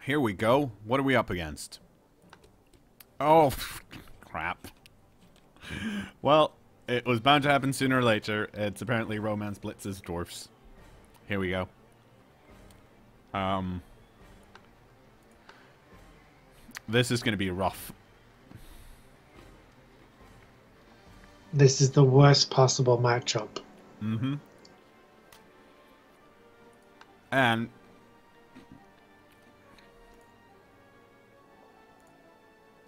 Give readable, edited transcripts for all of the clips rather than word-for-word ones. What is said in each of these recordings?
Here we go. What are we up against? Oh, crap. Well, it was bound to happen sooner or later. It's apparently Romance Blitz's Dorfs. Here we go. This is going to be rough. This is the worst possible matchup. Mm-hmm. And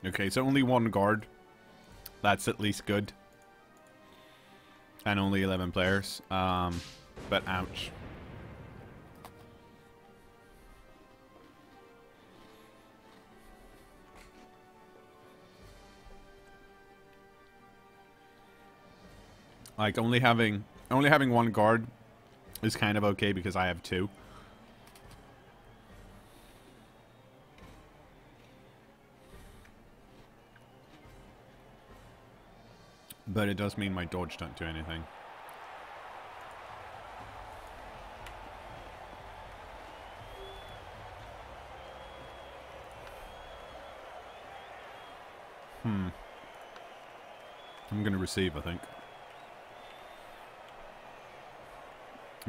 okay, so only one guard. That's at least good. And only 11 players. But ouch. Like only having one guard is kind of okay because I have two. But it does mean my dodge don't do anything. I'm gonna receive, I think.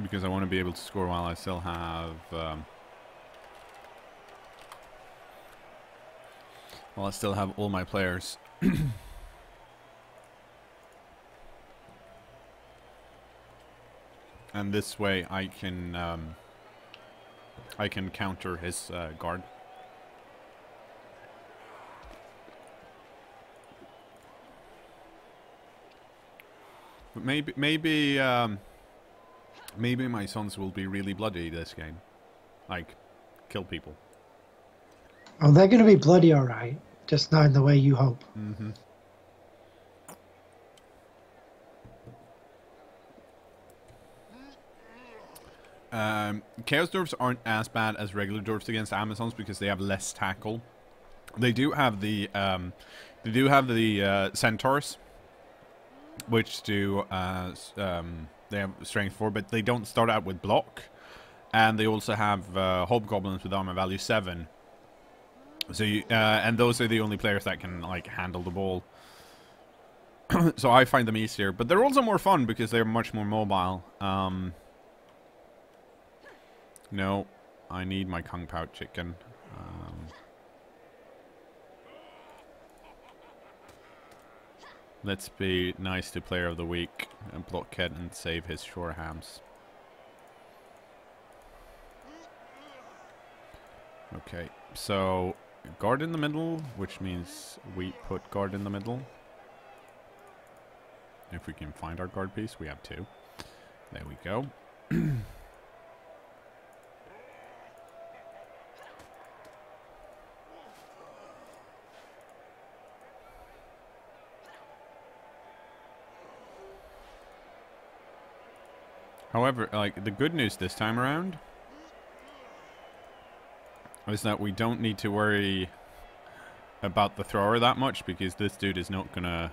Because I want to be able to score while I still have... while I still have all my players. And this way I can counter his guard. But maybe my sons will be really bloody this game. Like, kill people. Oh, they're going to be bloody alright. Just not in the way you hope. Mm-hmm. Chaos Dwarfs aren't as bad as regular Dwarfs against Amazons because they have less tackle. They do have the Centaurs, which do they have strength 4, but they don't start out with block, and they also have Hobgoblins with armor value 7. So you and those are the only players that can like handle the ball. So I find them easier, but they're also more fun because they're much more mobile. No, I need my Kung Pao chicken. Let's be nice to player of the week and blockhead and save his shore hams. Okay, so guard in the middle, which means we put guard in the middle. If we can find our guard piece, we have 2. There we go. However, like, the good news this time around is that we don't need to worry about the thrower that much because this dude is not gonna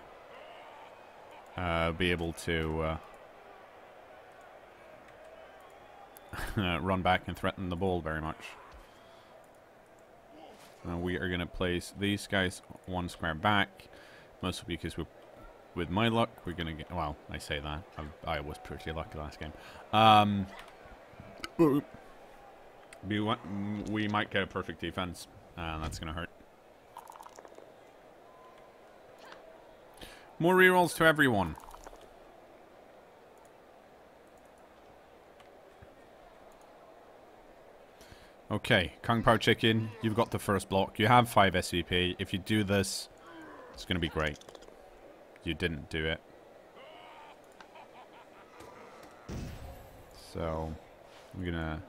be able to run back and threaten the ball very much. We are gonna place these guys 1 square back, mostly because with my luck, we're going to get... Well, I say that. I was pretty lucky last game. We might get a perfect defense. That's going to hurt. More rerolls to everyone. Okay, Kung Pao Chicken, you've got the first block. You have 5 SVP. If you do this, it's going to be great. You didn't do it. So, I'm gonna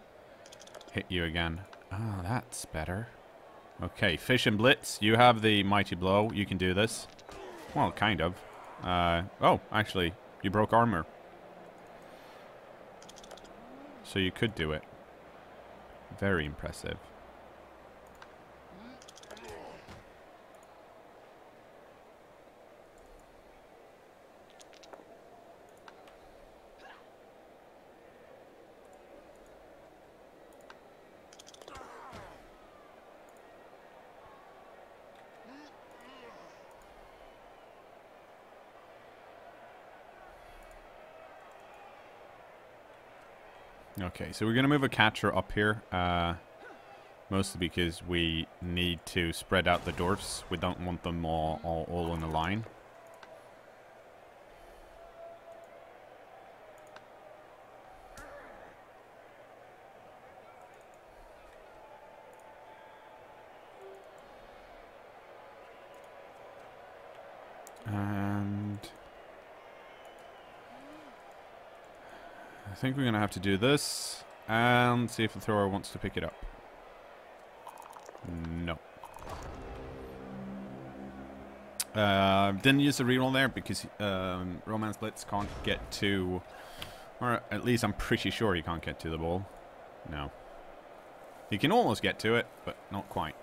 hit you again. Ah, that's better. Okay, Fish and Blitz, you have the Mighty Blow. You can do this. Well, kind of. Oh, actually, you broke armor. So you could do it. Very impressive. Okay, so we're going to move a catcher up here. Mostly because we need to spread out the Dorfs. We don't want them all in a line. And I think we're going to have to do this and see if the thrower wants to pick it up. No. Didn't use the reroll there because Romance Blitz can't get to, or at least I'm pretty sure he can't get to the ball. No. He can almost get to it, but not quite.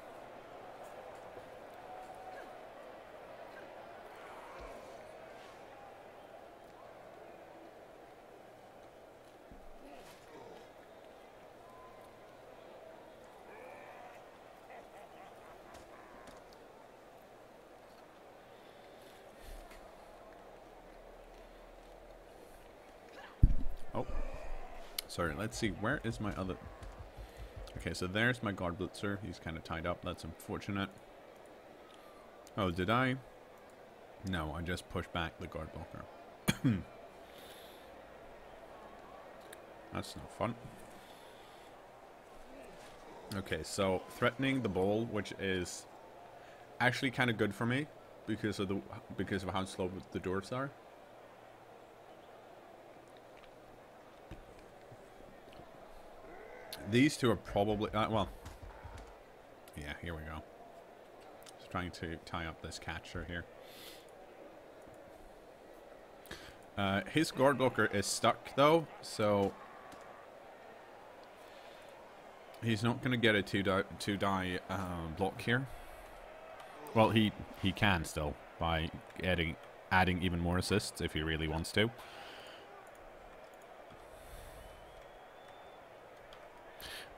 Oh. Sorry, let's see. Where is my other... Okay, so there's my guard blitzer. He's kind of tied up. That's unfortunate. Oh, did I? No, I just pushed back the guard blocker. That's no fun. Okay, so threatening the ball, which is actually kind of good for me because of how slow the Dorfs are. These two are probably well. Yeah, here we go. Just trying to tie up this catcher here. His guard blocker is stuck though, so he's not going to get a two die block here. Well, he can still by adding even more assists if he really wants to.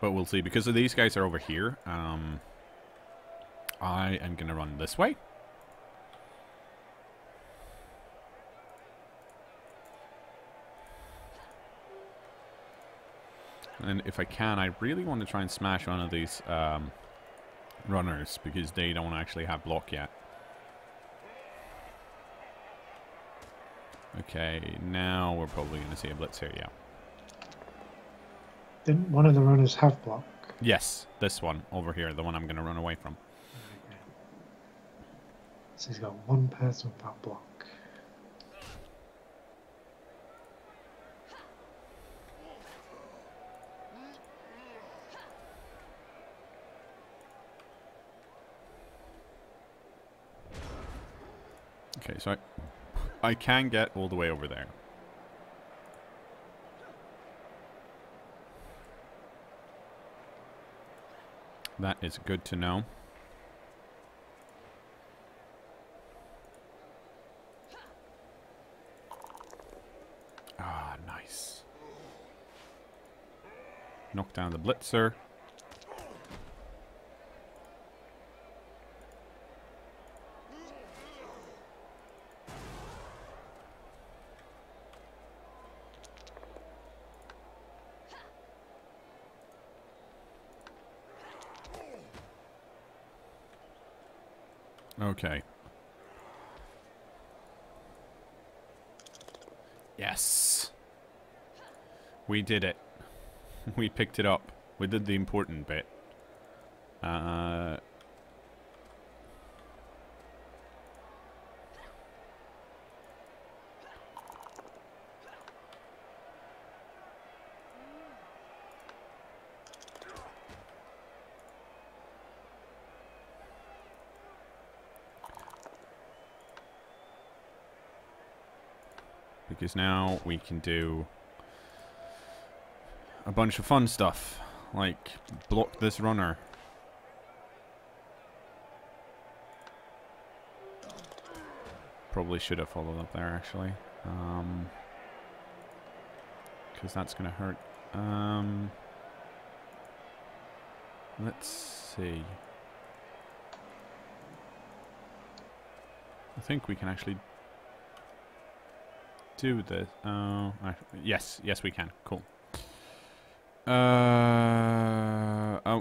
But we'll see. Because of these guys are over here, I am going to run this way. And if I can, I really want to try and smash one of these runners because they don't actually have block yet. Okay, now we're probably going to see a blitz here, yeah. Didn't one of the runners have block? Yes, this one over here, the one I'm going to run away from. Okay. So he's got one person without block. Okay, so I can get all the way over there. That is good to know. Ah, nice. Knock down the blitzer. Okay. Yes. We did it. We picked it up. We did the important bit. Because now we can do a bunch of fun stuff, like block this runner. Probably should have followed up there, actually. Because that's going to hurt. Let's see. I think we can actually do this. Yes, we can. Cool.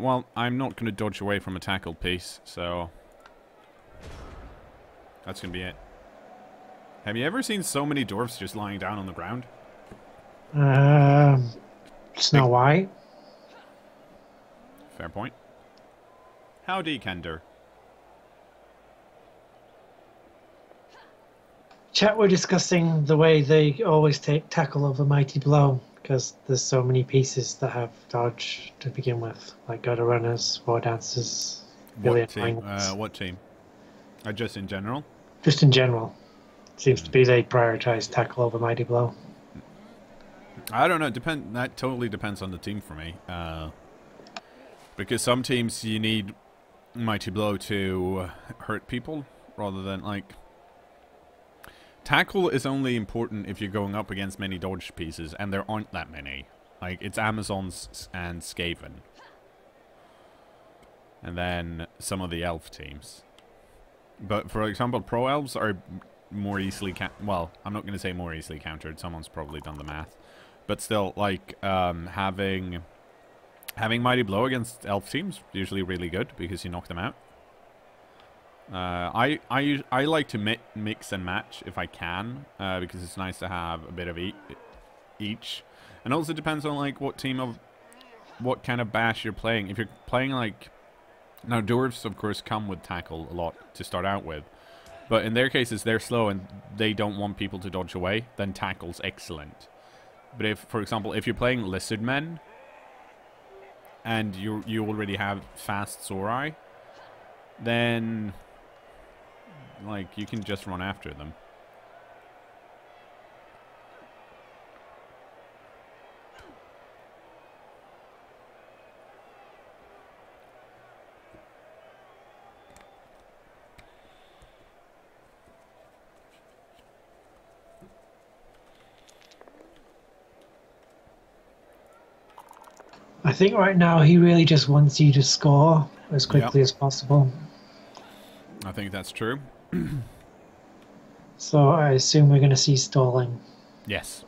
Well, I'm not going to dodge away from a tackled piece, so that's going to be it. Have you ever seen so many dwarfs just lying down on the ground? Snow White. Fair point. Howdy, Kender. Chat were discussing the way they always take tackle over mighty blow because there's so many pieces that have dodge to begin with, like gutter runners, war dancers, What team? ones. What team? Just in general? Just in general, seems to be they prioritize tackle over mighty blow. I don't know. That totally depends on the team for me. Because some teams you need mighty blow to hurt people rather than like. Tackle is only important if you're going up against many dodge pieces, and there aren't that many. Like, it's Amazons and Skaven. And then some of the elf teams. But, for example, pro elves are more easily... well, I'm not going to say more easily countered. Someone's probably done the math. But still, like, having Mighty Blow against elf teams usually really good, because you knock them out. I like to mix and match if I can, because it's nice to have a bit of each. And also depends on like what kind of bash you're playing. If you're playing like, now dwarves of course come with tackle a lot to start out with, but in their cases they're slow and they don't want people to dodge away. Then tackle's excellent. But if, for example, if you're playing lizard men and you already have fast Zorai, then like, you can just run after them. I think right now he really just wants you to score as quickly as possible. I think that's true. So I assume we're going to see stalling. Yes.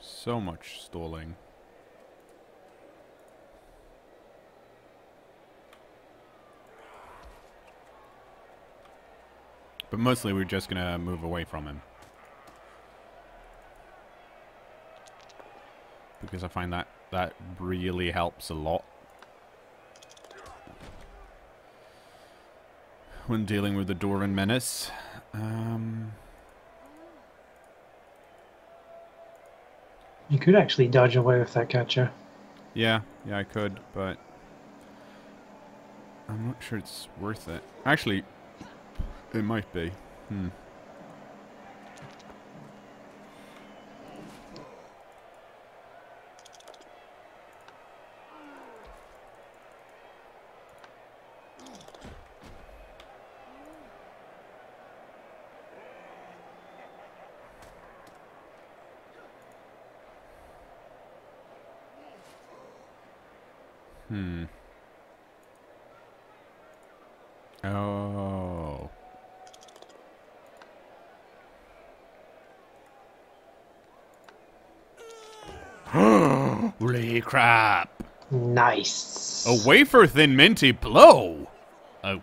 So much stalling. But mostly we're just gonna move away from him. Because I find that really helps a lot when dealing with the Dwarven menace. You could actually dodge away with that catcher. Yeah, I could, but I'm not sure it's worth it. Actually, it might be. Oh. Holy crap. Nice. A wafer thin minty blow.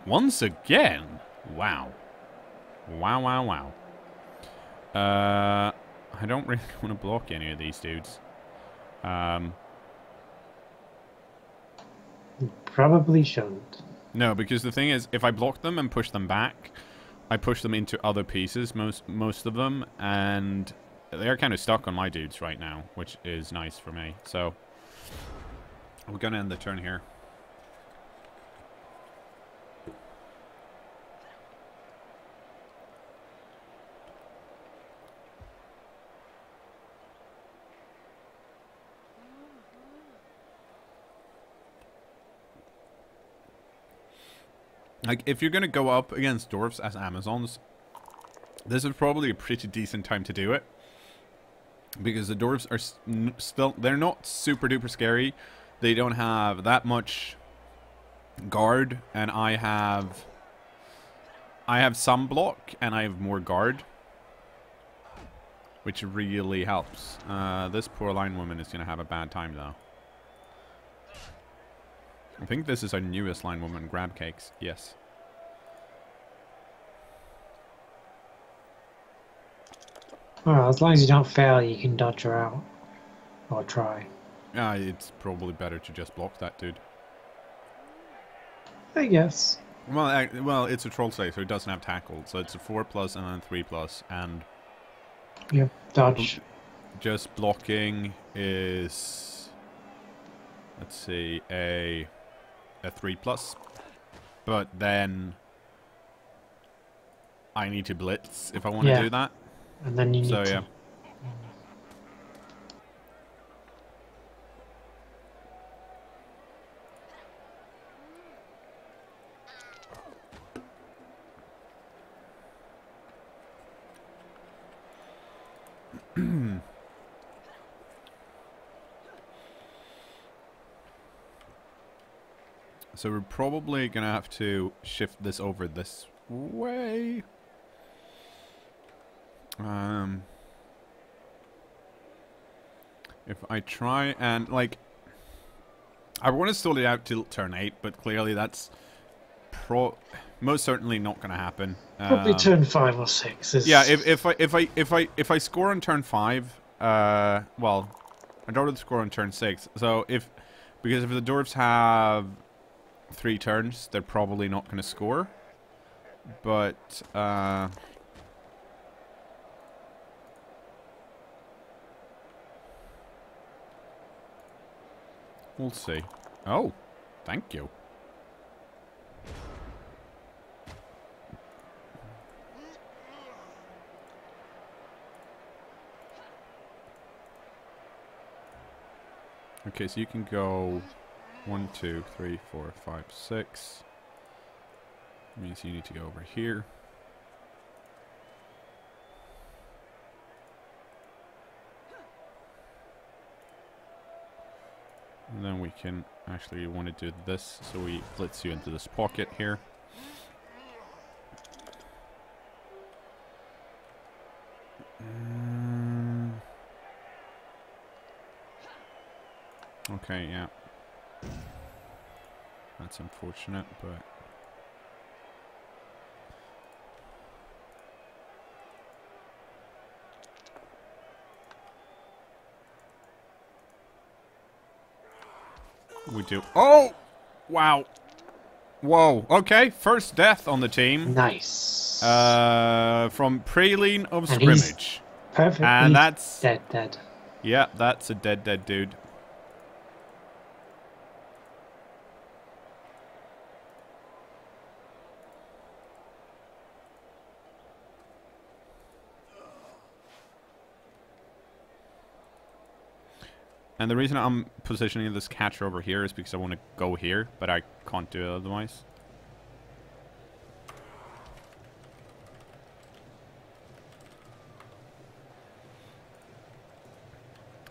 Once again. Wow. Wow. I don't really want to block any of these dudes. Probably shouldn't. No, because the thing is, if I block them and push them back, I push them into other pieces, most of them, and they're kind of stuck on my dudes right now, which is nice for me. So we're gonna end the turn here. Like, if you're gonna go up against Dorfs as Amazons, this is probably a pretty decent time to do it. Because the Dorfs are still... They're not super duper scary. They don't have that much guard. And I have some block, and I have more guard. Which really helps. This poor line woman is gonna have a bad time, though. I think this is our newest line woman, Grab Cakes. Yes. Well, as long as you don't fail, you can dodge her out. Or try. It's probably better to just block that dude. I guess. Well, it's a troll slave, so it doesn't have tackle. So it's a 4+ and then 3+, and... Yep, dodge. Just blocking is... Let's see, a 3+. But then... I need to blitz if I want to do that. And then you need to... yeah. So we're probably gonna have to shift this over this way. If I try and, like, I want to stall it out till turn 8, but clearly that's most certainly not going to happen. Probably turn 5 or 6 is... Yeah, if I score on turn 5, well, I'd rather score on turn 6. So because if the Dorfs have 3 turns, they're probably not going to score. But we'll see. Oh, thank you. Okay, so you can go 1, 2, 3, 4, 5, 6. Means you need to go over here. And then we can actually want to do this, so we blitz you into this pocket here. Okay, yeah. That's unfortunate, but... we do... Oh! Wow. Whoa. Okay, first death on the team. Nice. From Praline of Scrimmage. Perfect. And that's... dead. Yeah, that's a dead dude. And the reason I'm positioning this catcher over here is because I want to go here, but I can't do it otherwise.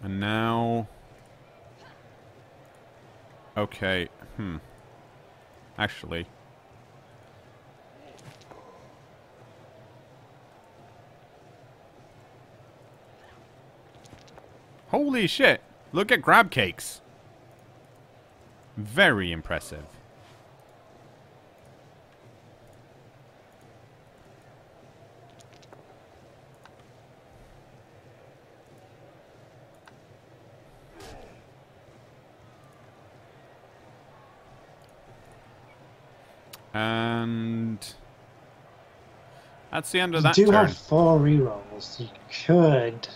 And now... Okay, Actually... Holy shit! Look at Grab Cakes. Very impressive. And That's the end of You that do turn. have 4 rerolls. You could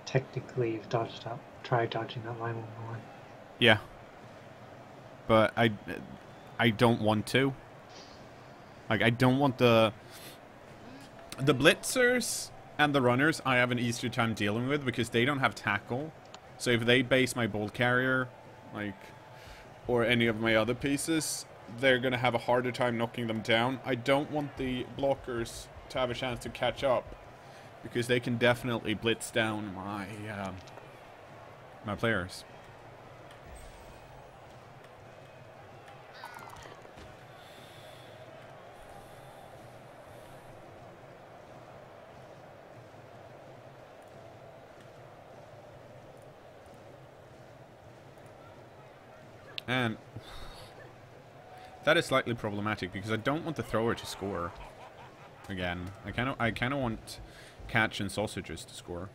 technically have dodged up, try dodging that line 1-1. Yeah. But I don't want to. Like, I don't want the blitzers and the runners I have an easier time dealing with because they don't have tackle. So if they base my ball carrier, like, or any of my other pieces, they're going to have a harder time knocking them down. I don't want the blockers to have a chance to catch up because they can definitely blitz down my my players. And that is slightly problematic because I don't want the thrower to score again. I kind of want catch and sausages to score.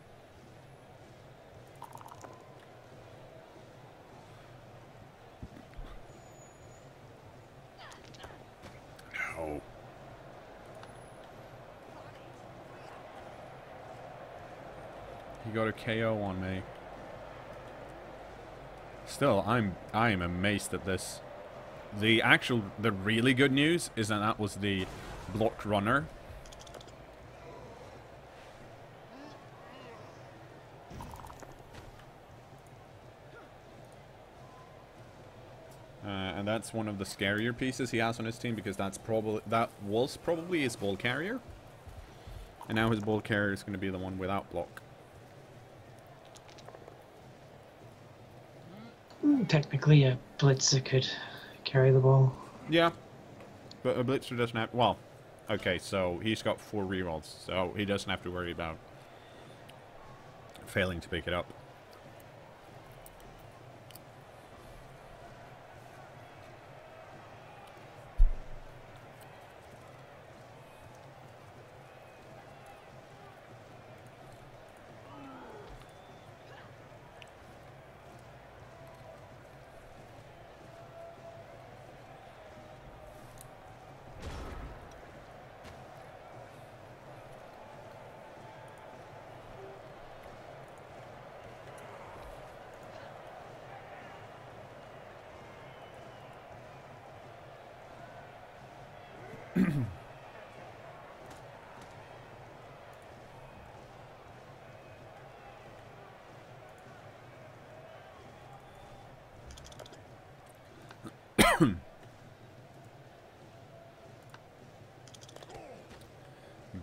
No. He got a KO on me. Still, I am amazed at this. The really good news is that was the block runner. And that's one of the scarier pieces he has on his team because that was probably his ball carrier. And now his ball carrier is going to be the one without block. Technically, a blitzer could carry the ball. Yeah, but a blitzer doesn't have... Well, okay, so he's got 4 rerolls, so he doesn't have to worry about failing to pick it up.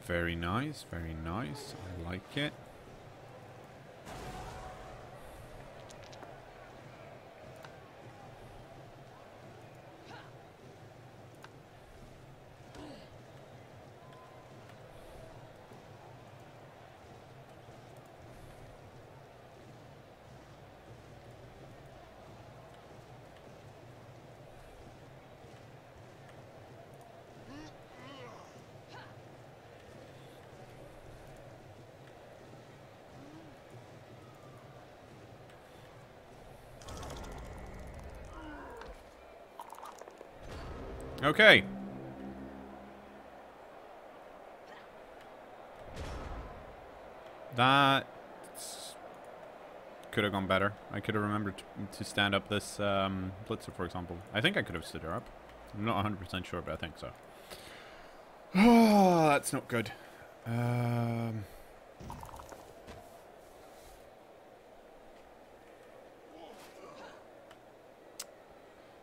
Very nice, very nice. I like it. Okay. That could have gone better. I could have remembered to stand up this blitzer, for example. I think I could have stood her up. I'm not 100% sure, but I think so. Oh, that's not good.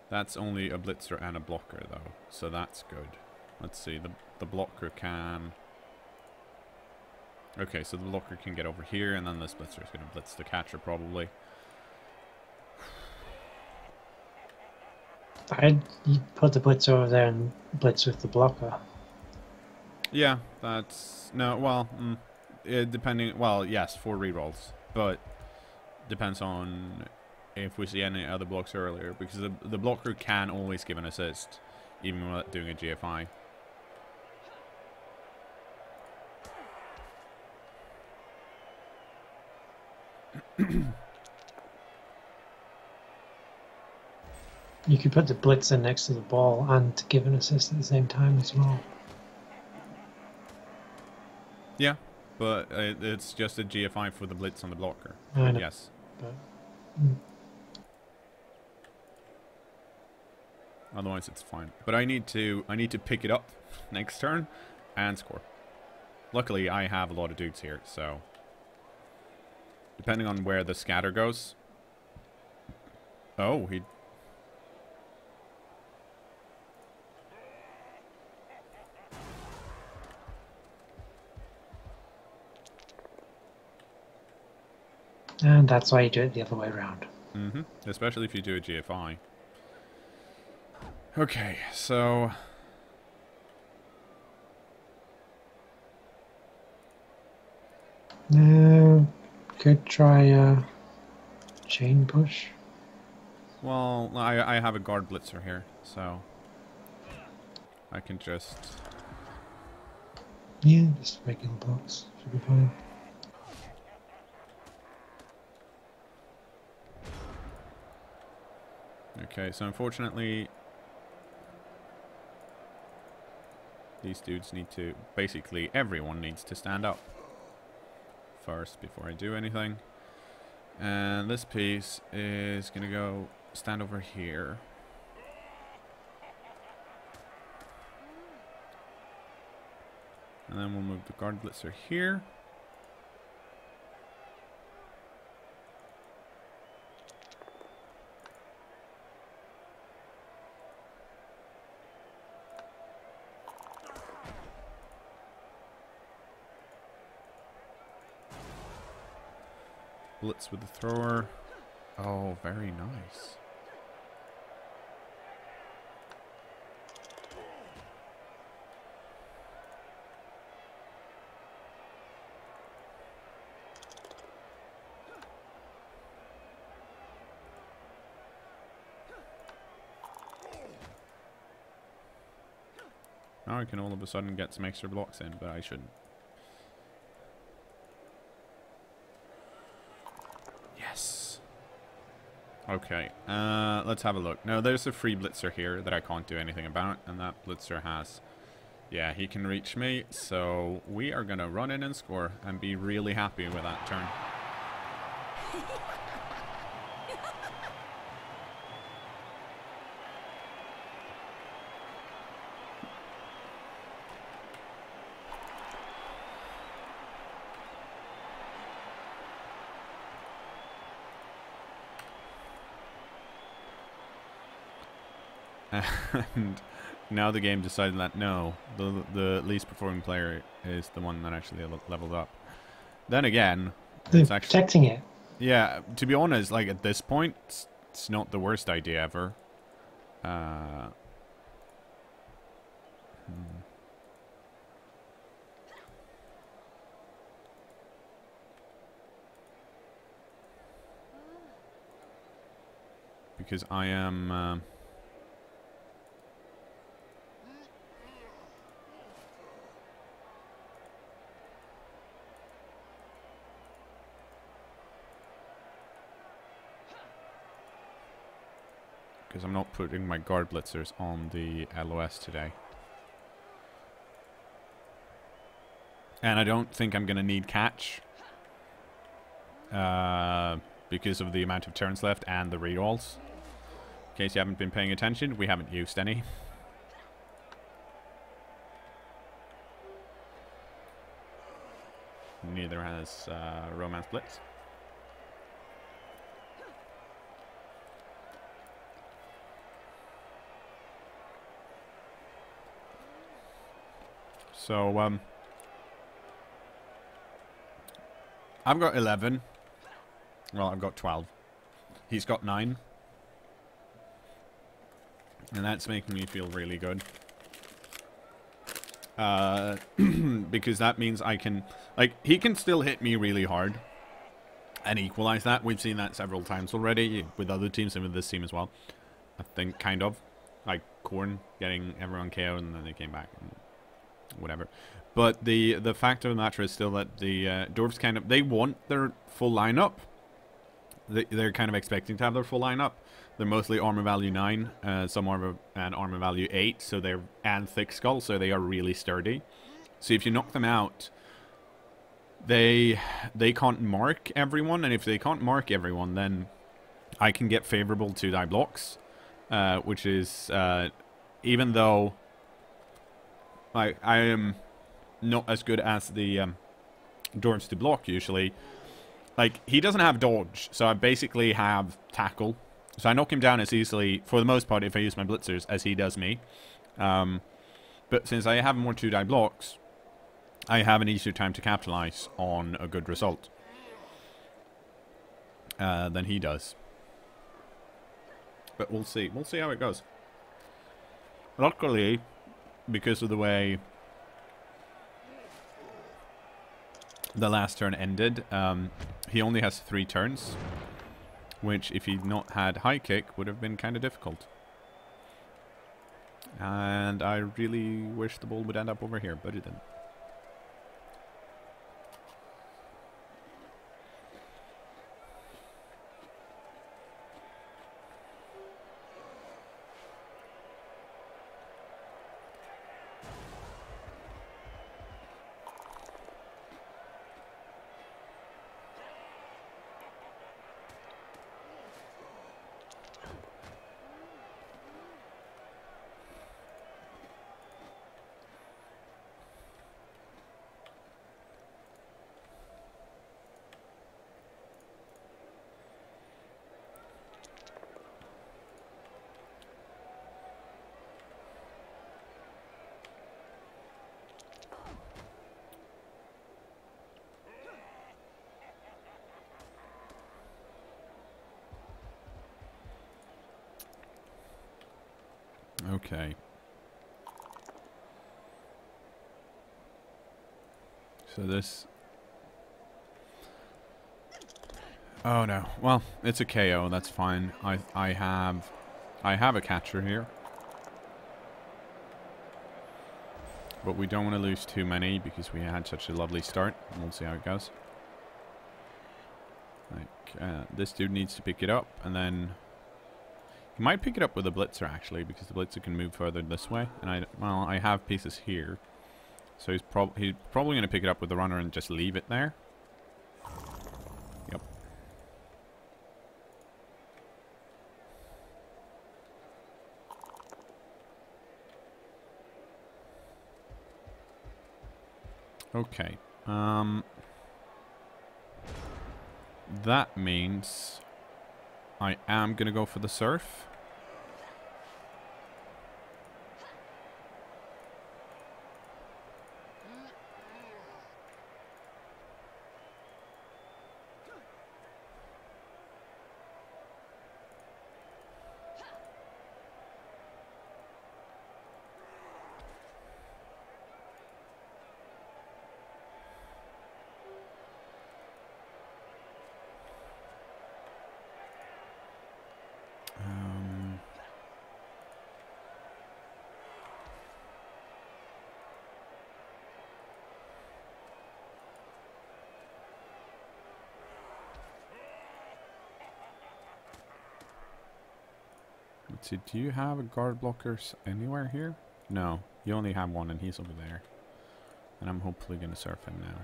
That's only a blitzer and a blocker, though, so that's good. Let's see, the blocker can... Okay, so the blocker can get over here, and then this blitzer is going to blitz the catcher, probably. I'd put the blitzer over there and blitz with the blocker. Yeah, that's... No, well, depending... Well, yes, 4 rerolls, but depends on if we see any other blocks earlier, because the blocker can always give an assist, even without doing a GFI. You could put the blitzer next to the ball and give an assist at the same time as well. Yeah, but it's just a GFI for the blitz on the blocker. I But know. yes. But, Otherwise it's fine. But I need to pick it up next turn and score. Luckily I have a lot of dudes here, so depending on where the scatter goes. Oh, he and that's why you do it the other way around. especially if you do a GFI. Okay, so Could try a chain push. well, I have a guard blitzer here, so I can just Yeah, just regular blocks should be fine. okay, so unfortunately these dudes need to, basically everyone needs to stand up first before I do anything. And this piece is gonna go stand over here. And then we'll move the guard blitzer here. Blitz with the thrower. Oh, very nice. Now I can all of a sudden get some extra blocks in, but I shouldn't. Yes. Okay, let's have a look. Now, there's a free blitzer here that I can't do anything about, and that blitzer has... Yeah, he can reach me, so we are going to run in and score and be really happy with that turn. And now the game decided that no, the least performing player is the one that actually leveled up. Then again, They're it's actually... protecting it. Yeah, to be honest, like at this point, it's not the worst idea ever. Because I am... because I'm not putting my guard blitzers on the LOS today. And I don't think I'm going to need catch. Because of the amount of turns left and the rerolls. In case you haven't been paying attention, we haven't used any. Neither has Romance Blitz. So, I've got 11. Well, I've got 12. He's got 9. And that's making me feel really good. Because that means I can... Like, he can still hit me really hard. And equalize that. We've seen that several times already. With other teams and with this team as well. I think, kind of. Like, Korn getting everyone KO'd and then they came back. And whatever. But the fact of the matter is still that the Dorfs kind of... They want their full lineup. They're kind of expecting to have their full lineup. They're mostly armor value 9, some armor and armor value 8, so they're and thick skull, so they are really sturdy. So if you knock them out they can't mark everyone, and if they can't mark everyone, then I can get favorable 2-die blocks, which is even though I am not as good as the Dorfs to block usually. Like, he doesn't have dodge, so I basically have tackle. So I knock him down as easily, for the most part, if I use my blitzers, as he does me. But since I have more 2-die blocks, I have an easier time to capitalize on a good result than he does. But we'll see. We'll see how it goes. Luckily, because of the way the last turn ended, he only has 3 turns, which if he'd not had high kick would have been kind of difficult. And I really wish the ball would end up over here, but it didn't. Okay. So this... Oh no. Well, it's a KO, that's fine. I have a catcher here. But we don't want to lose too many because we had such a lovely start. We'll see how it goes. Like, this dude needs to pick it up, and then... He might pick it up with a blitzer, actually, because the blitzer can move further this way. And I have pieces here. So he's probably going to pick it up with the runner and just leave it there. Yep. Okay. That means I am going to go for the surf. Let's see, do you have a guard blockers anywhere here? No, you only have one and he's over there. And I'm hopefully going to surf him now.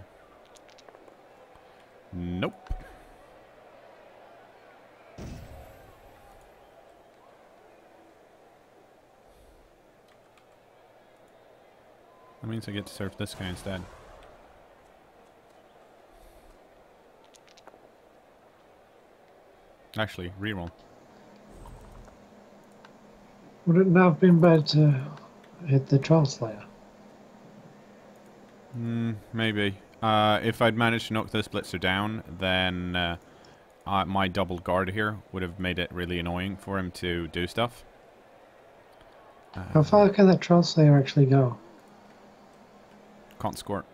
Nope. That means I get to surf this guy instead. Actually, reroll. Would it not have been better to hit the Trollslayer? Maybe. If I'd managed to knock this blitzer down, then my double guard here would have made it really annoying for him to do stuff. How far can that Trollslayer actually go? Can't score.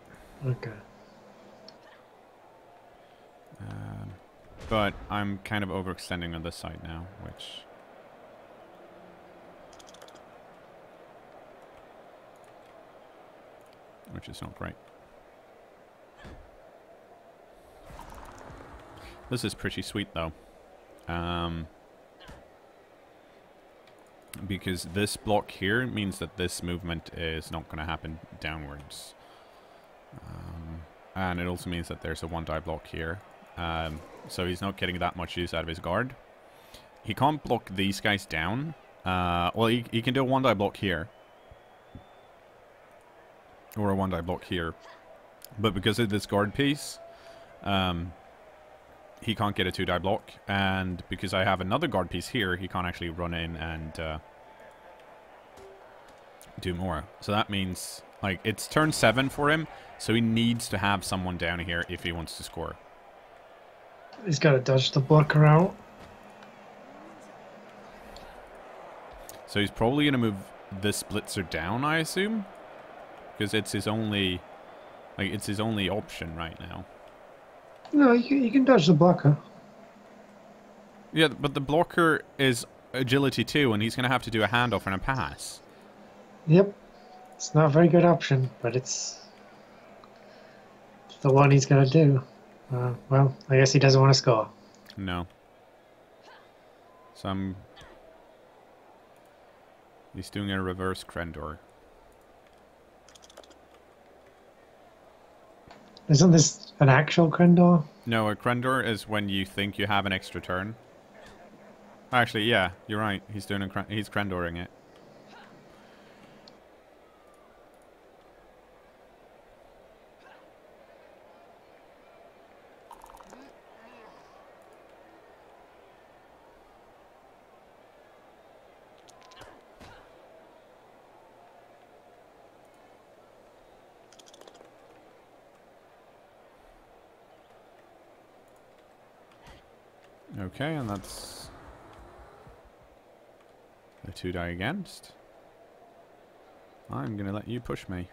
Okay. But I'm kind of overextending on this side now, which is not great. This is pretty sweet though. Because this block here means that this movement is not going to happen downwards. And it also means that there's a 1-die block here. So he's not getting that much use out of his guard. He can't block these guys down. Well, he can do a 1-die block here. Or a 1-die block here. But because of this guard piece, he can't get a 2-die block. And because I have another guard piece here, he can't actually run in and do more. So that means, like, it's turn 7 for him. So he needs to have someone down here if he wants to score. He's got to dodge the blocker out. So he's probably going to move this blitzer down, I assume. Because it's his only... Like, it's his only option right now. No, you can dodge the blocker. Yeah, but the blocker is agility 2, and he's going to have to do a handoff and a pass. Yep. It's not a very good option, but it's the one he's got to do. Well, I guess he doesn't want to score. No. So he's doing a reverse cKnoor. Isn't this an actual cKnoor? No, a cKnoor is when you think you have an extra turn. Actually, yeah, you're right. He's doing he's cKnooring it. Okay, and that's a 2-die against. I'm gonna let you push me.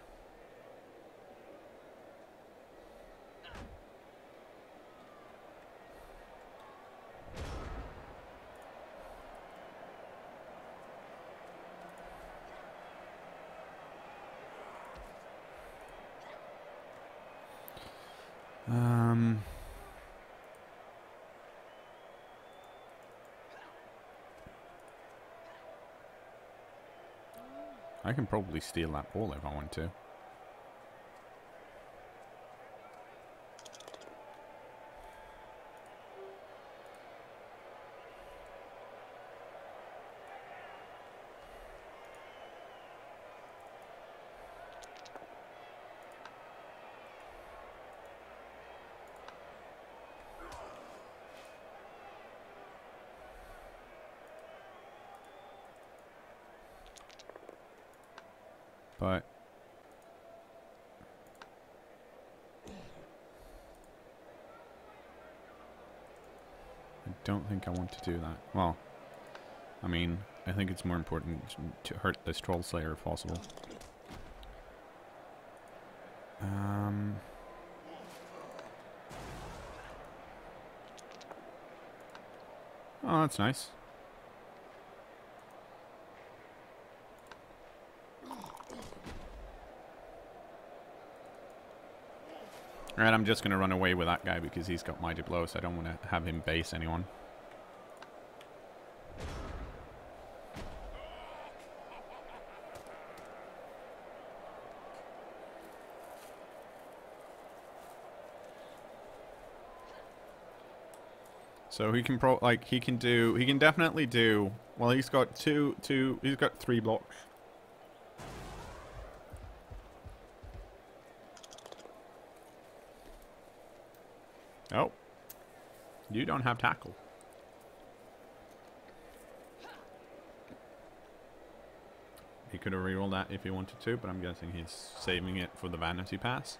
I can probably steal that ball if I want to. But I don't think I want to do that. Well, I mean, I think it's more important to hurt this Troll Slayer if possible. Oh, that's nice. Alright, I'm just going to run away with that guy because he's got Mighty Blow, so I don't want to have him base anyone. So he can he can definitely do, well, he's got he's got 3 blocks. Oh. You don't have tackle. He could have rerolled that if he wanted to, but I'm guessing he's saving it for the vanity pass.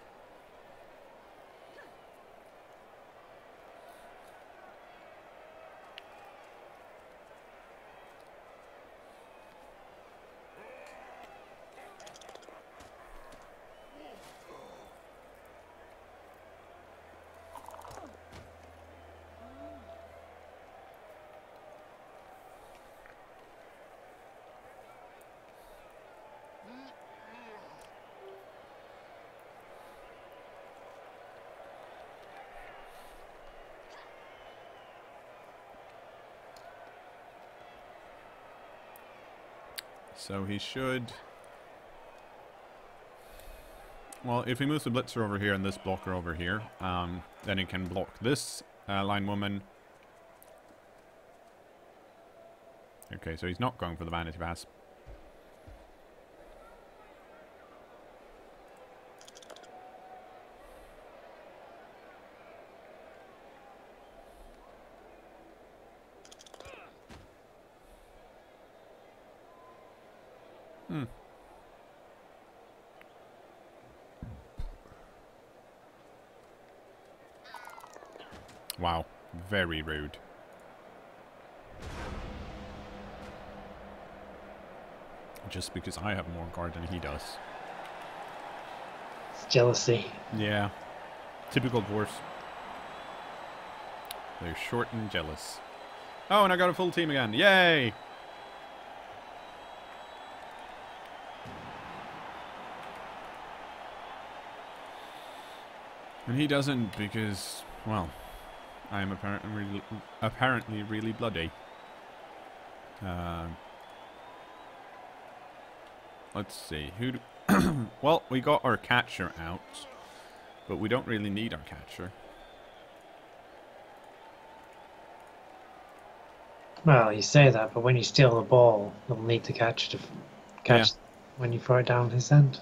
So he should... Well, if he moves the blitzer over here and this blocker over here, then he can block this line woman. Okay, so he's not going for the vanity pass. Wow, very rude. Just because I have more guard than he does. It's jealousy. Yeah. Typical dwarfs. They're short and jealous. Oh, and I got a full team again. Yay! And he doesn't because, well, I am apparently really bloody. Let's see. Who do well, we got our catcher out, but we don't really need our catcher. Well, you say that, but when you steal the ball, you'll need to catch when you throw it down his end.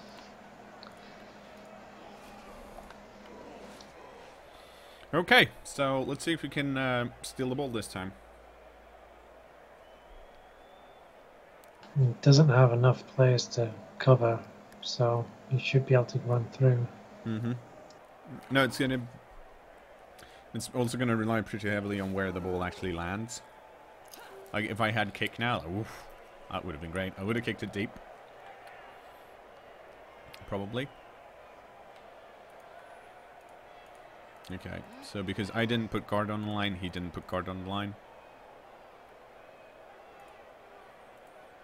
Okay, so let's see if we can steal the ball this time. He doesn't have enough players to cover, so he should be able to run through. Mm-hmm. No, it's also gonna rely pretty heavily on where the ball actually lands. Like if I had kick now, oof, that would have been great. I would have kicked it deep. Probably. Okay, so because I didn't put guard on the line, he didn't put guard on the line.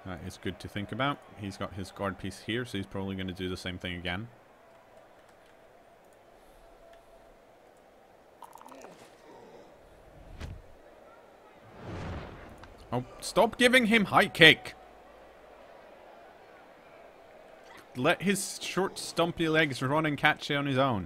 That is good to think about. He's got his guard piece here, so he's probably going to do the same thing again. Oh, stop giving him high kick! Let his short, stumpy legs run and catch it on his own.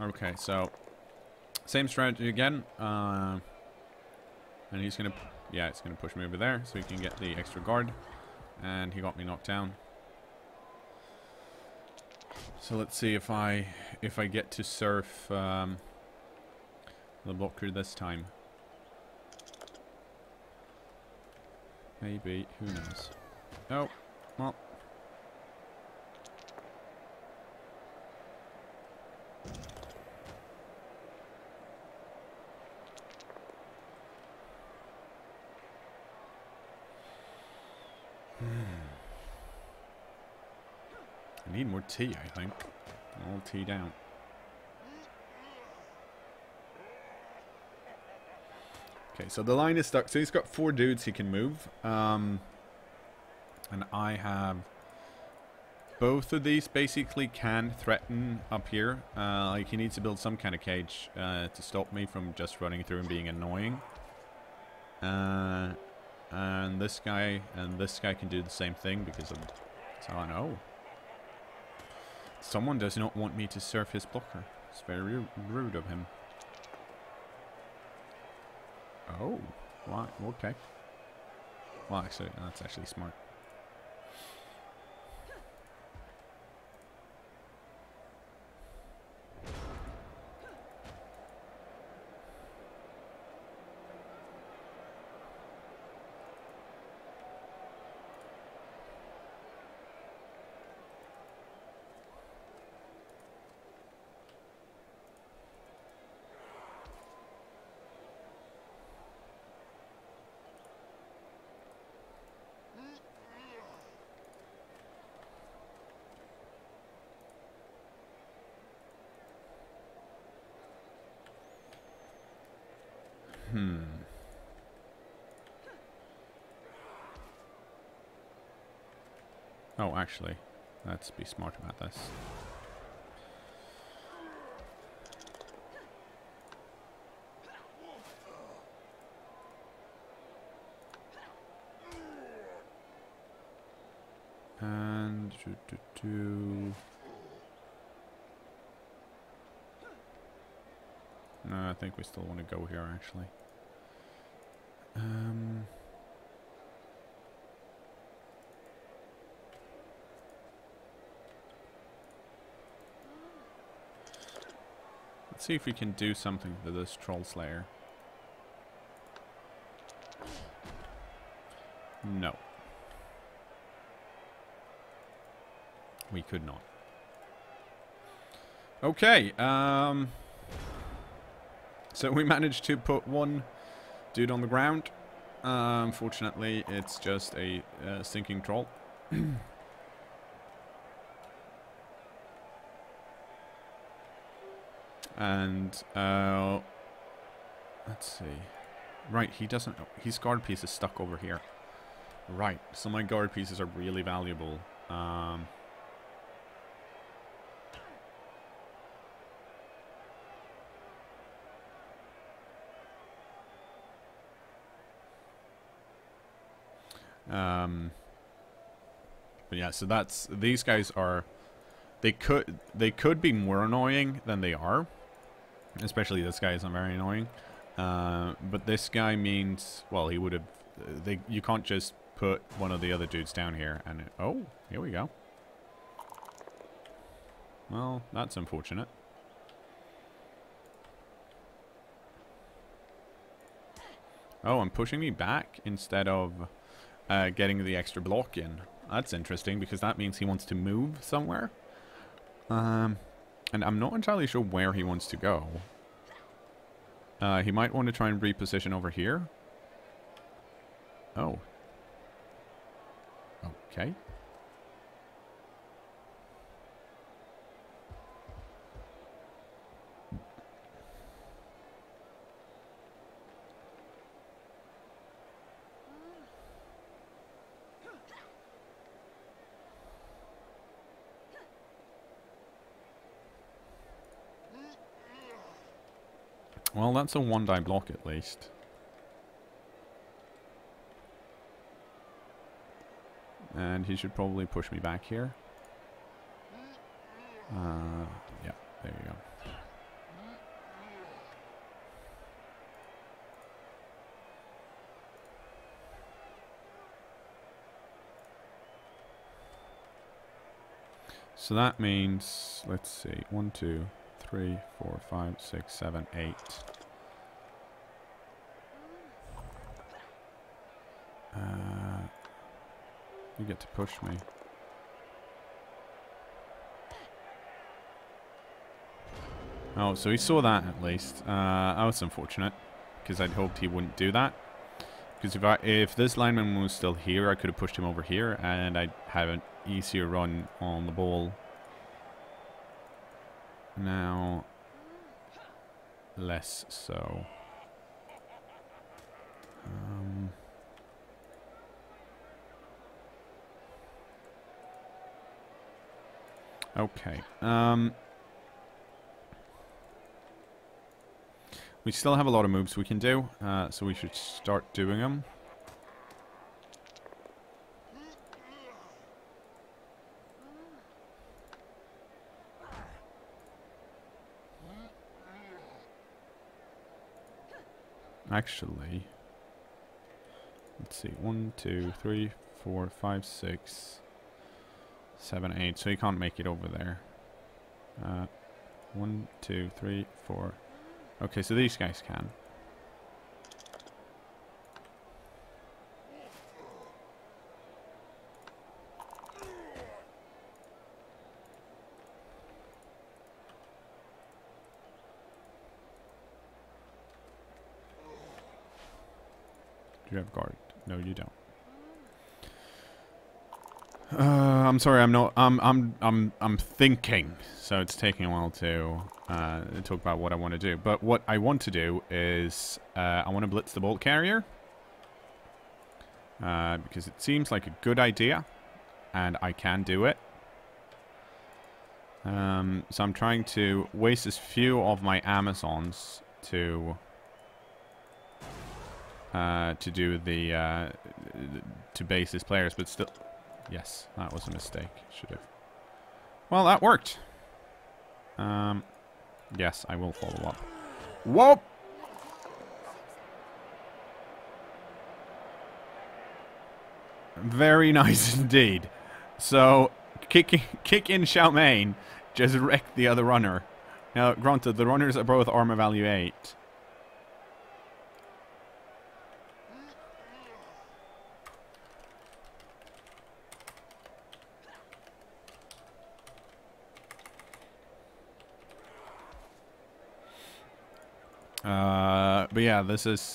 Okay, so same strategy again, and he's gonna, yeah, it's gonna push me over there so he can get the extra guard, and he got me knocked down. So let's see if I get to surf the blocker this time. Maybe, who knows? Oh, well. I need more tea, I think. All tea down. Okay, so the line is stuck. So he's got 4 dudes he can move. And I have... Both of these basically can threaten up here. Like he needs to build some kind of cage to stop me from just running through and being annoying. And this guy can do the same thing because of... So I know. Someone does not want me to surf his blocker. It's very rude of him. Oh, what? Okay. Well, actually, that's actually smart. Oh, actually, let's be smart about this. And no, I think we still want to go here actually. Let's see if we can do something to this Troll Slayer. No. We could not. Okay, so we managed to put one dude on the ground. Unfortunately, it's just a sinking troll. And, let's see. Right, he doesn't... His guard piece is stuck over here. Right, so my guard pieces are really valuable. But yeah, so that's... These guys are... They could be more annoying than they are. Especially this guy isn't very annoying. But this guy means... Well, he would have... You can't just put one of the other dudes down here and... Oh, here we go. Well, that's unfortunate. Oh, I'm pushing me back instead of getting the extra block in. That's interesting because that means he wants to move somewhere. And I'm not entirely sure where he wants to go. He might want to try and reposition over here. Oh. Okay. Well, that's a one-die block at least. And he should probably push me back here. Yeah, there you go. So that means, let's see, 1, 2, 3, 4, 5, 6, 7, 8. You get to push me. Oh, so he saw that at least. That was unfortunate, because I'd hoped he wouldn't do that. Because if this lineman was still here, I could have pushed him over here, and I'd have an easier run on the ball. Now, less so. Okay. We still have a lot of moves we can do, so we should start doing them. Actually, let's see. 1, 2, 3, 4, 5, 6, 7, 8. So he can't make it over there. 1, 2, 3, 4. Okay, so these guys can. Do you have guard? No, you don't. I'm sorry, I'm not. I'm thinking, so it's taking a while to talk about what I want to do. But what I want to do is I want to blitz the bolt carrier because it seems like a good idea. and I can do it. So I'm trying to waste as few of my Amazons to do the to base his players, but still, yes, that was a mistake. Should have. Well, that worked. Yes, I will follow up. Whoa! Very nice indeed. So, kick in Xiaomain just wrecked the other runner. Now, granted, the runners are both armor value 8. But yeah, this is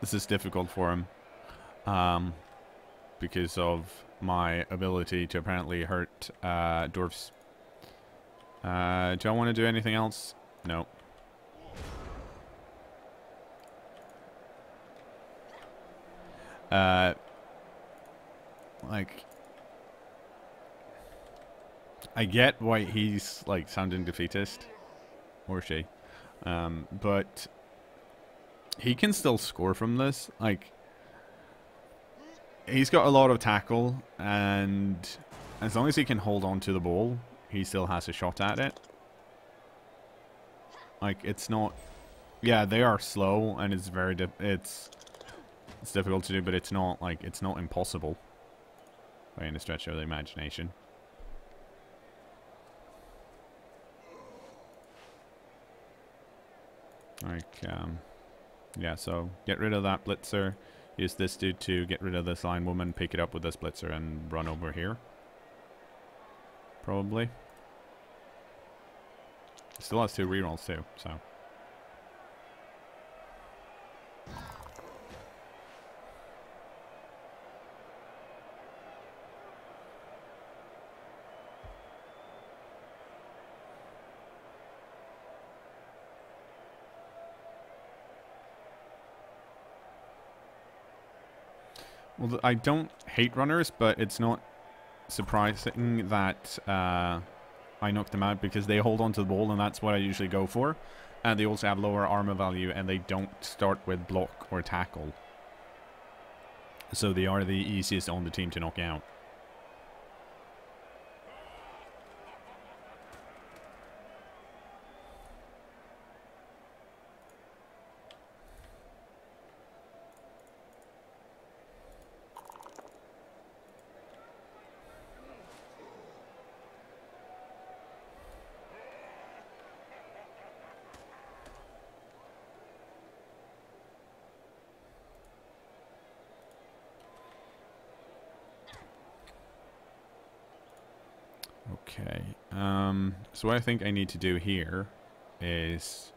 this is difficult for him, because of my ability to apparently hurt Dorfs. Do I want to do anything else? No. Like, I get why he's like sounding defeatist, or she, but he can still score from this. Like, he's got a lot of tackle, and as long as he can hold on to the ball, he still has a shot at it. Like, it's not... Yeah, they are slow, and it's very... It's difficult to do, but it's not, like, it's not impossible by any stretch of the imagination. Like, yeah, so get rid of that blitzer. Use this dude to get rid of this line woman, pick it up with this blitzer, and run over here. Probably. Still has 2 rerolls too, so. Well, I don't hate runners, but it's not surprising that I knock them out, because they hold on to the ball, and that's what I usually go for. And they also have lower armor value, and they don't start with block or tackle. So they are the easiest on the team to knock out. Okay, so what I think I need to do here is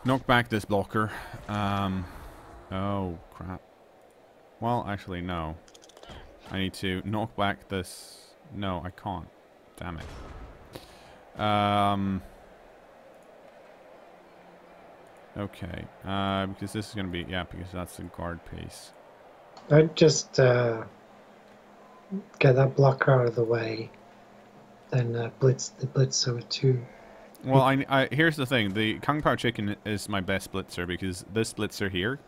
knock back this blocker. Oh, crap. Well, actually, no. I need to knock back this... No, I can't. Damn it. Okay, because this is going to be... Yeah, because that's the guard piece. Don't just get that blocker out of the way, then blitz the blitzer with 2. Well, here's the thing. The Kung Pao Chicken is my best blitzer, because this blitzer here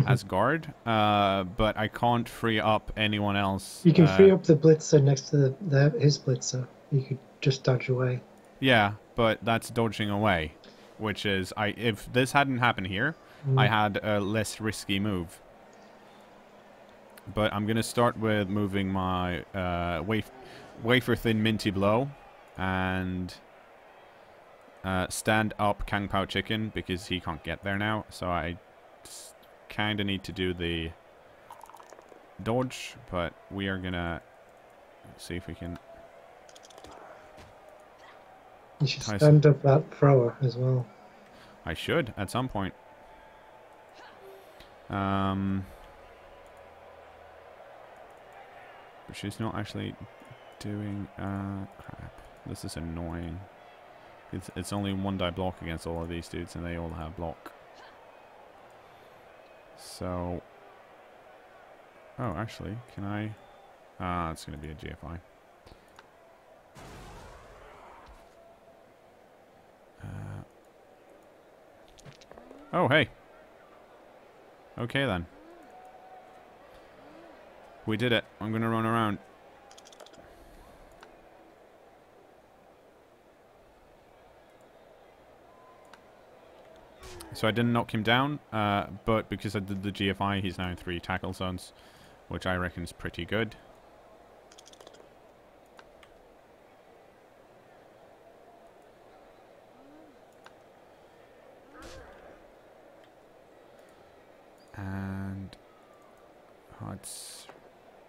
has guard, but I can't free up anyone else. You can free up the blitzer next to his blitzer. You could just dodge away. Yeah, but that's dodging away, which is... if this hadn't happened here, I had a less risky move. But I'm going to start with moving my wafer thin minty blow and stand up Kung Pao Chicken, because he can't get there now. So I kind of need to do the dodge, but we are going to see if we can... You should stand up that thrower as well. I should, at some point. But she's not actually doing... crap. This is annoying. It's only 1 die block against all of these dudes, and they all have block. So... Oh, actually, can I... It's going to be a GFI. Oh, hey. Okay, then. We did it. I'm going to run around. So I didn't knock him down, but because I did the GFI, he's now in 3 tackle zones, which I reckon is pretty good. And let's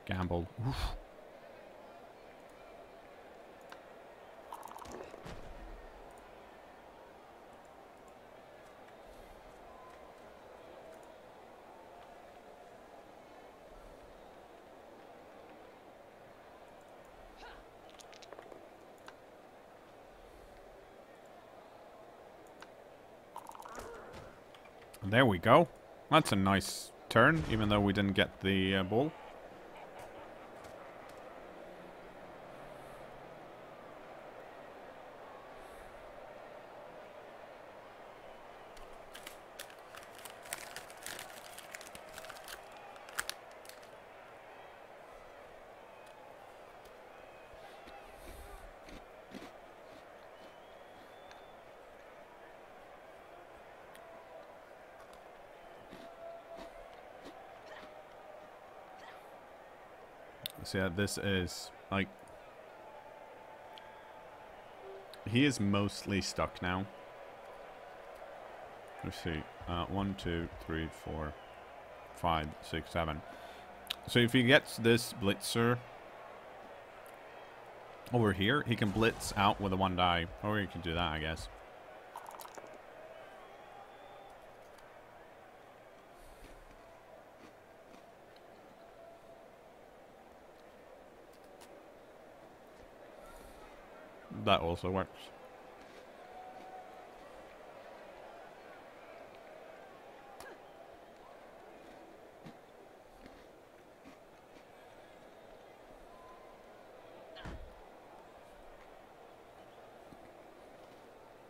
gamble. Oof. There we go. That's a nice turn, even though we didn't get the ball. So yeah, this is, like... He is mostly stuck now. Let's see. 1, 2, 3, 4, 5, 6, 7. So if he gets this blitzer over here, he can blitz out with a 1 die. Or he can do that, I guess. That also works.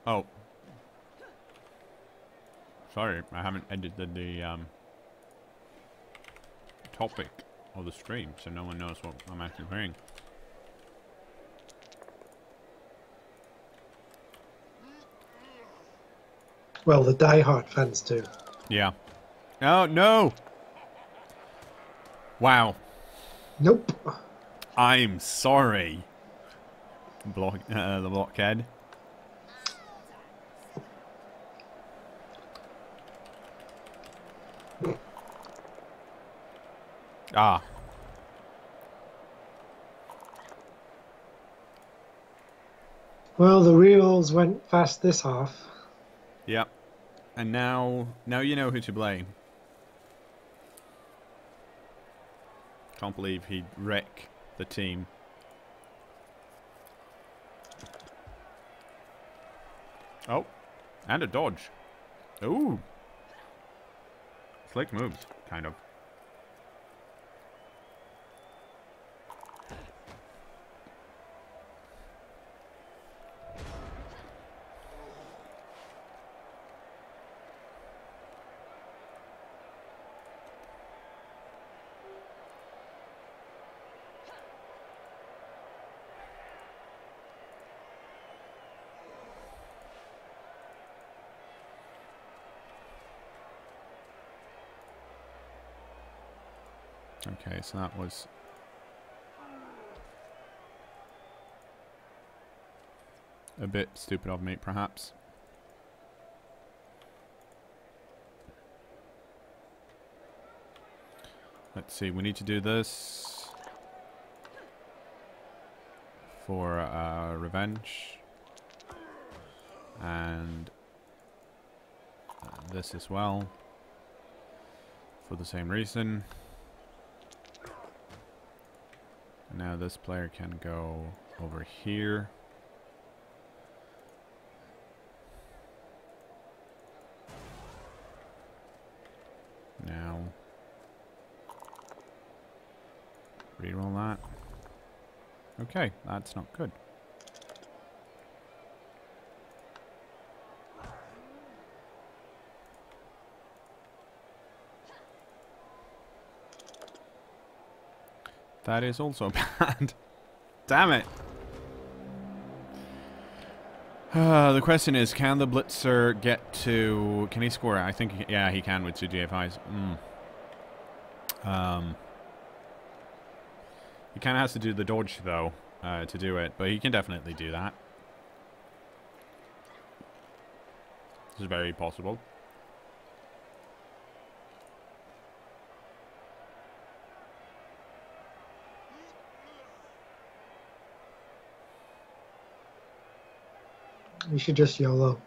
Oh. Sorry, I haven't edited the topic of the stream, so no one knows what I'm actually playing. Well, the die-hard fans do. Yeah. Oh, no! Wow. Nope. I'm sorry. The blockhead. Ah. Well, the reels went fast this half. Yep. And now you know who to blame. Can't believe he'd wreck the team. Oh. And a dodge. Ooh. Slick moves, kind of. Okay, so that was... a bit stupid of me, perhaps. Let's see, we need to do this for revenge. And this as well, for the same reason. Now this player can go over here. Now reroll that. Okay, that's not good. That is also bad. Damn it! The question is, can the Blitzer get to... Can he score? I think, yeah, he can with 2 GFIs. He kind of has to do the dodge, though, to do it. But he can definitely do that. This is very possible. You should just YOLO.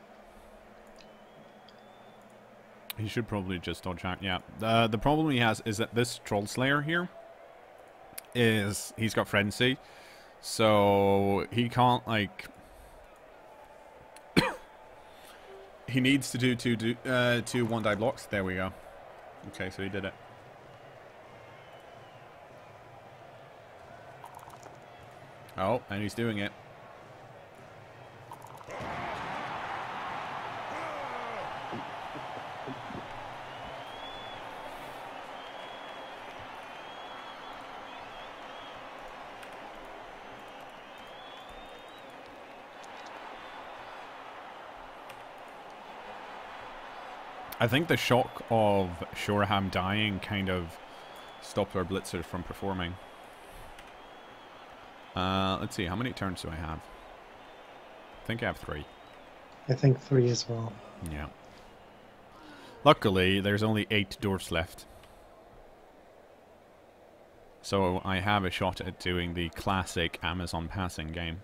He should probably just dodge out, yeah. The problem he has is that this Troll Slayer here is... He's got Frenzy. So he can't, like... he needs to do two 1-die blocks. There we go. Okay, so he did it. Oh, and he's doing it. I think the shock of Shoreham dying kind of stopped our Blitzer from performing. Let's see, how many turns do I have? I think I have 3. I think 3 as well. Yeah. Luckily, there's only 8 Dorfs left. So I have a shot at doing the classic Amazon passing game.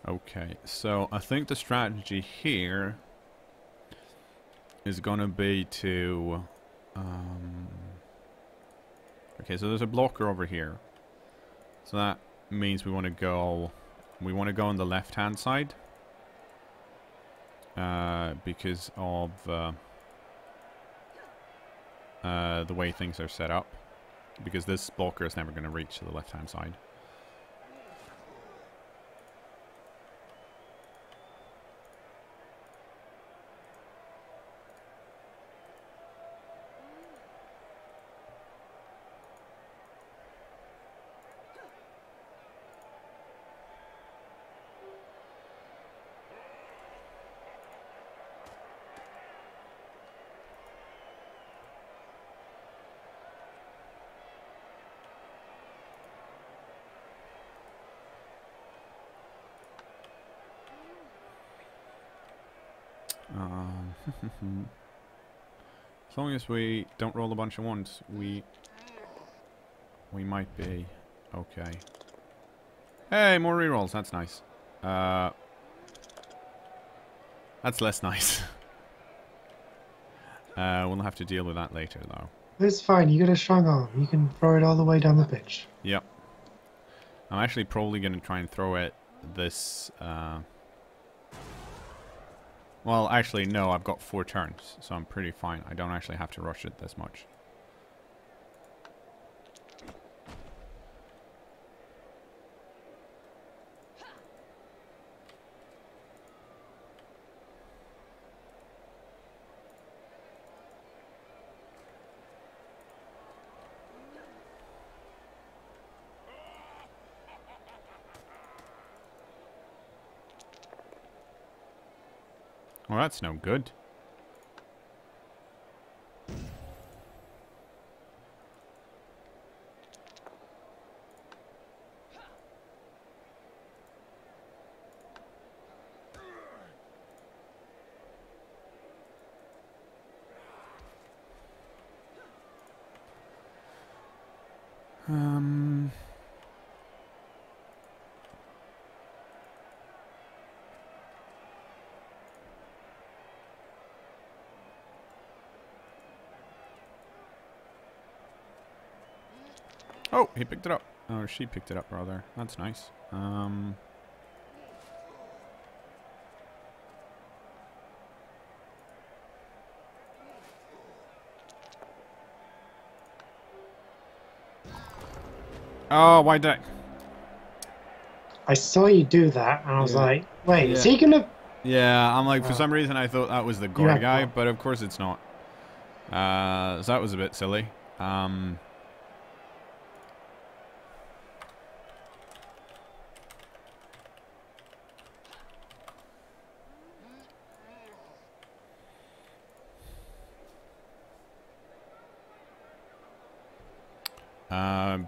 Okay, so I think the strategy here is going to be to... okay, so there's a blocker over here. So that means we want to go... We want to go on the left-hand side. Because of the way things are set up. Because this blocker is never going to reach to the left-hand side. As long as we don't roll a bunch of ones, we might be okay. Hey, more rerolls. That's nice. That's less nice. We'll have to deal with that later, though. It's fine. You got a strong arm. You can throw it all the way down the pitch. Yep. I'm actually probably going to try and throw it this... Well, actually, no. I've got 4 turns, so I'm pretty fine. I don't actually have to rush it this much. Well, that's no good. Oh, he picked it up. Or she picked it up, rather. That's nice. Oh, why did I... I saw you do that, and I was Yeah. like, wait, is Yeah. he gonna... Yeah, I'm like, for some reason I thought that was the You guard have guy, block. but of course it's not. So that was a bit silly.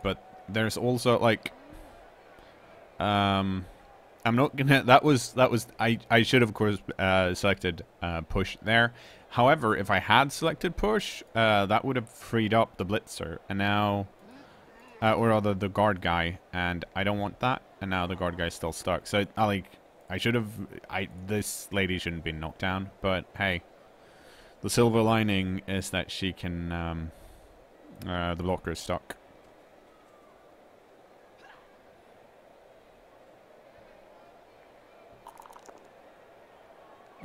But there's also like, I'm not gonna. I should have, of course, selected push there. However, if I had selected push, that would have freed up the blitzer, and now, or rather the guard guy, and I don't want that. And now the guard guy's still stuck. So I should have. This lady shouldn't be knocked down, but hey, the silver lining is that she can. The blocker is stuck.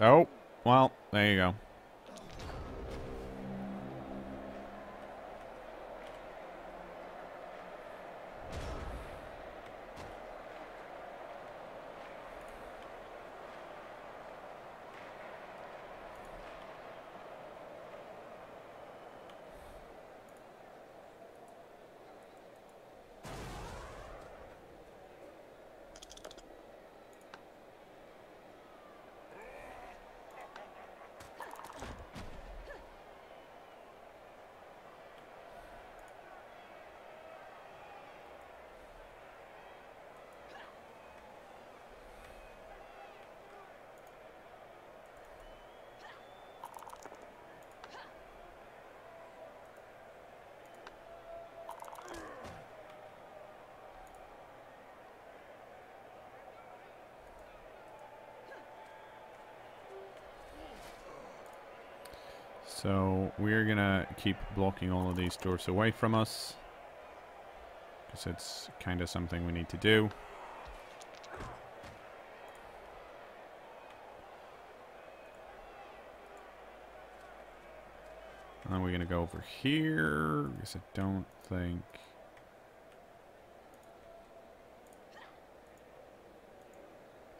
Oh, well, there you go. So we're gonna keep blocking all of these doors away from us, because it's kind of something we need to do. And then we're gonna go over here, because I don't think...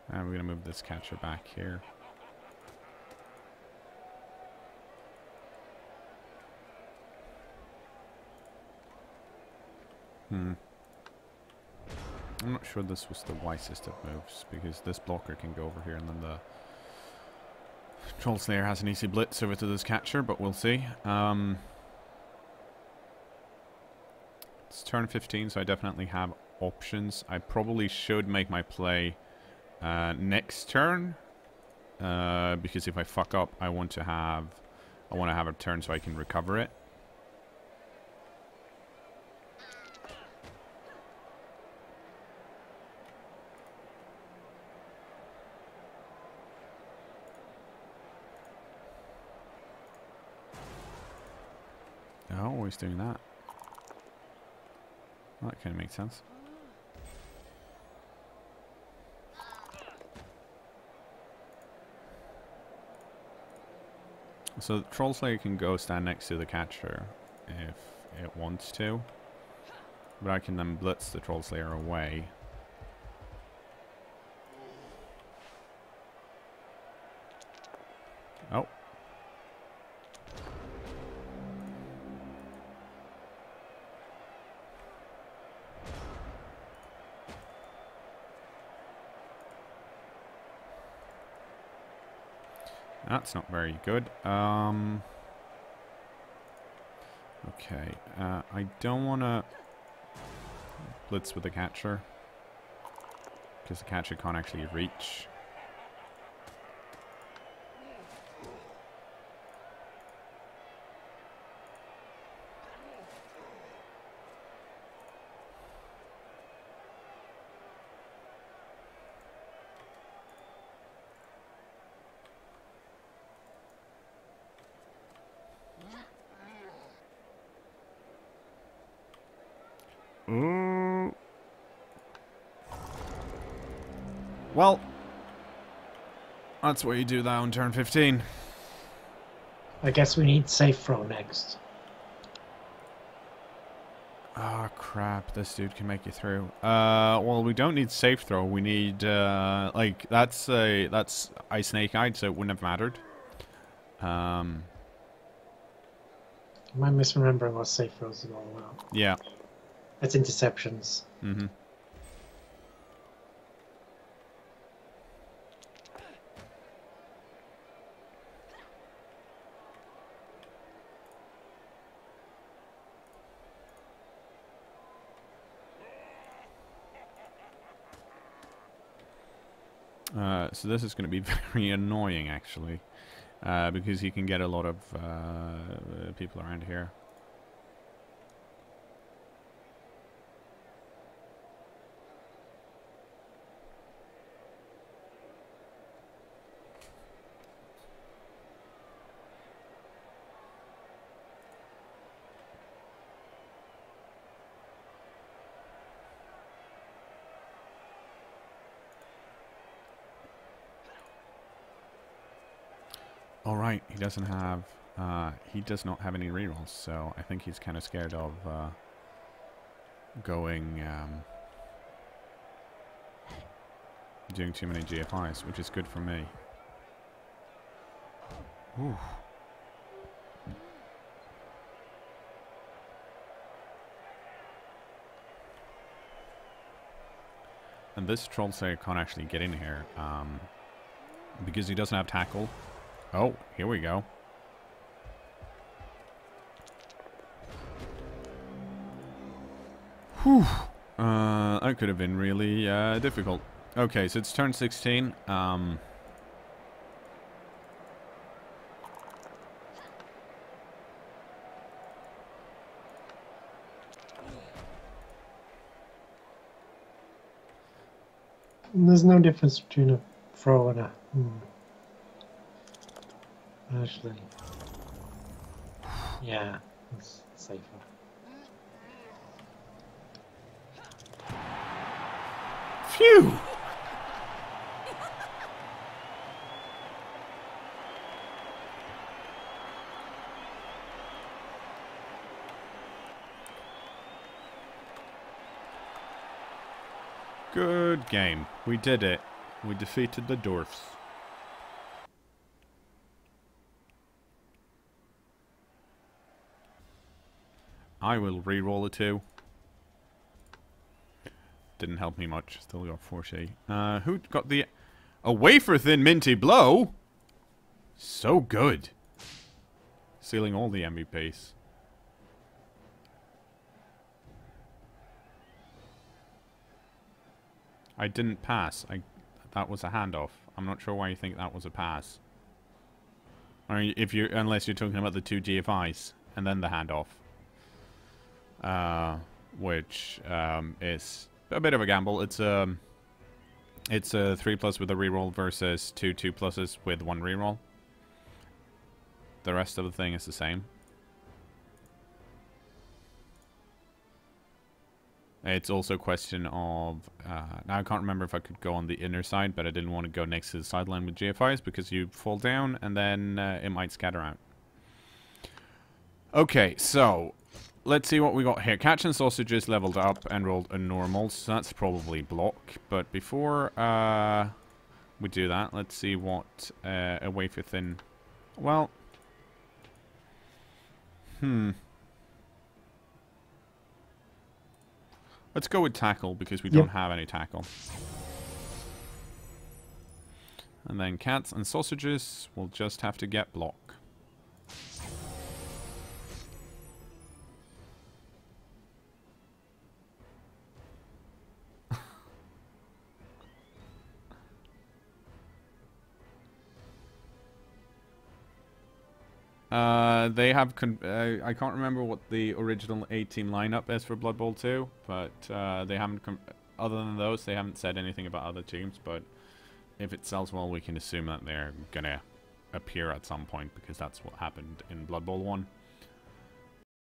And we're gonna move this catcher back here. I'm not sure this was the wisest of moves, because this blocker can go over here, and then the Troll Slayer has an easy blitz over to this catcher, but we'll see. It's turn 15, so I definitely have options. I probably should make my play next turn, because if I fuck up, I want to have a turn so I can recover it. Oh, always doing that. Well, that kind of makes sense. So the Troll Slayer can go stand next to the catcher if it wants to, but I can then blitz the Troll Slayer away. Oh. That's not very good. Okay. I don't want to blitz with the catcher, because the catcher can't actually reach. Ooh. Well, that's what you do now on turn 15. I guess we need safe throw next. Oh crap, this dude can make you through. Well, we don't need safe throw. We need, like, that's Ice Snake Eyed, so it wouldn't have mattered. Am I misremembering what safe throws are all about? Yeah. It's interceptions. Mm-hmm. So this is going to be very annoying, actually, because you can get a lot of people around here. All right, he doesn't have. He does not have any rerolls, so I think he's kind of scared of going doing too many GFIs, which is good for me. Ooh. And this troll slayer can't actually get in here because he doesn't have tackle. Oh, here we go. Whew. That could have been really difficult. Okay, so it's turn 16. There's no difference between a throw and a... Actually... Yeah, it's safer. Phew! Good game. We did it. We defeated the Dorfs. I will re-roll a 2. Didn't help me much. Still got 40. Who got the... A wafer thin minty blow? So good. Sealing all the MVPs. I didn't pass. That was a handoff. I'm not sure why you think that was a pass. Or if you, unless you're talking about the 2 GFIs and then the handoff, which is a bit of a gamble. It's a 3+ with a reroll versus 2 2+ with 1 reroll. The rest of the thing is the same. It's also a question of... now I can't remember if I could go on the inner side, but I didn't want to go next to the sideline with GFIs because you fall down and then it might scatter out. Okay, so let's see what we got here. Catch and Sausages leveled up and rolled a normal, so that's probably block. But before we do that, let's see what a wafer thin... Well... Let's go with tackle, because we don't have any tackle. And then cats and sausages will just have to get block. They have... I can't remember what the original 8-team lineup is for Blood Bowl 2, but they haven't... other than those, they haven't said anything about other teams, but if it sells well, we can assume that they're gonna appear at some point, because that's what happened in Blood Bowl 1.